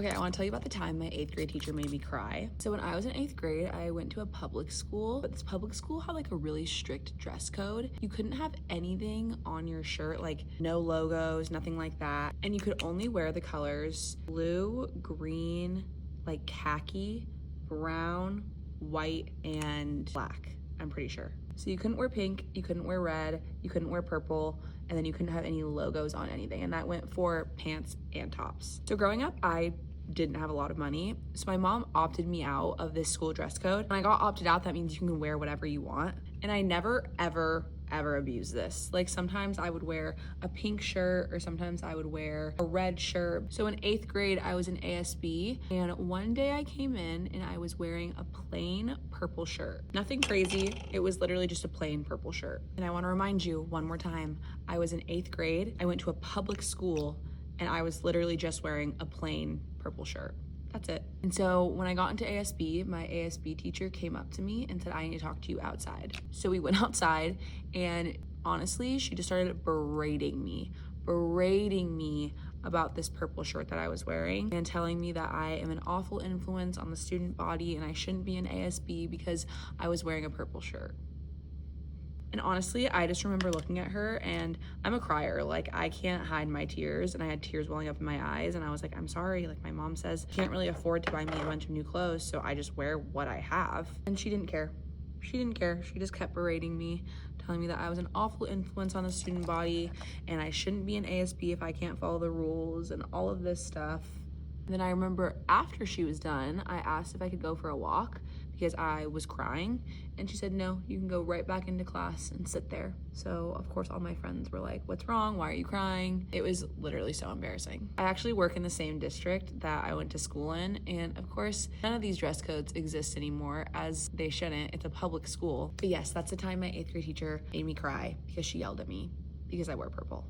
Okay, I want to tell you about the time my 8th grade teacher made me cry. So when I was in 8th grade, I went to a public school, but this public school had like a really strict dress code. You couldn't have anything on your shirt, like no logos, nothing like that. And you could only wear the colors blue, green, like khaki, brown, white, and black, I'm pretty sure. So you couldn't wear pink, you couldn't wear red, you couldn't wear purple, and then you couldn't have any logos on anything. And that went for pants and tops. So growing up, I didn't have a lot of money. So my mom opted me out of this school dress code. When I got opted out, that means you can wear whatever you want. And I never, ever abuse this. Like sometimes I would wear a pink shirt or sometimes I would wear a red shirt. So in 8th grade, I was in ASB and one day I came in and I was wearing a plain purple shirt. Nothing crazy. It was literally just a plain purple shirt. And I want to remind you one more time, I was in 8th grade. I went to a public school and I was literally just wearing a plain purple shirt. That's it. And so when I got into ASB, my ASB teacher came up to me and said, I need to talk to you outside. So we went outside and honestly, she just started berating me about this purple shirt that I was wearing and telling me that I am an awful influence on the student body and I shouldn't be in ASB because I was wearing a purple shirt. And honestly, I just remember looking at her and I'm a crier. Like I can't hide my tears and I had tears welling up in my eyes and I was like, I'm sorry. Like my mom says, I can't really afford to buy me a bunch of new clothes. So I just wear what I have. And she didn't care. She didn't care. She just kept berating me, telling me that I was an awful influence on the student body and I shouldn't be in ASB if I can't follow the rules and all of this stuff. And then I remember after she was done, I asked if I could go for a walk because I was crying. And she said, no, you can go right back into class and sit there. So of course, all my friends were like, what's wrong? Why are you crying? It was literally so embarrassing. I actually work in the same district that I went to school in. And of course, none of these dress codes exist anymore as they shouldn't. It's a public school. But yes, that's the time my 8th grade teacher made me cry because she yelled at me because I wear purple.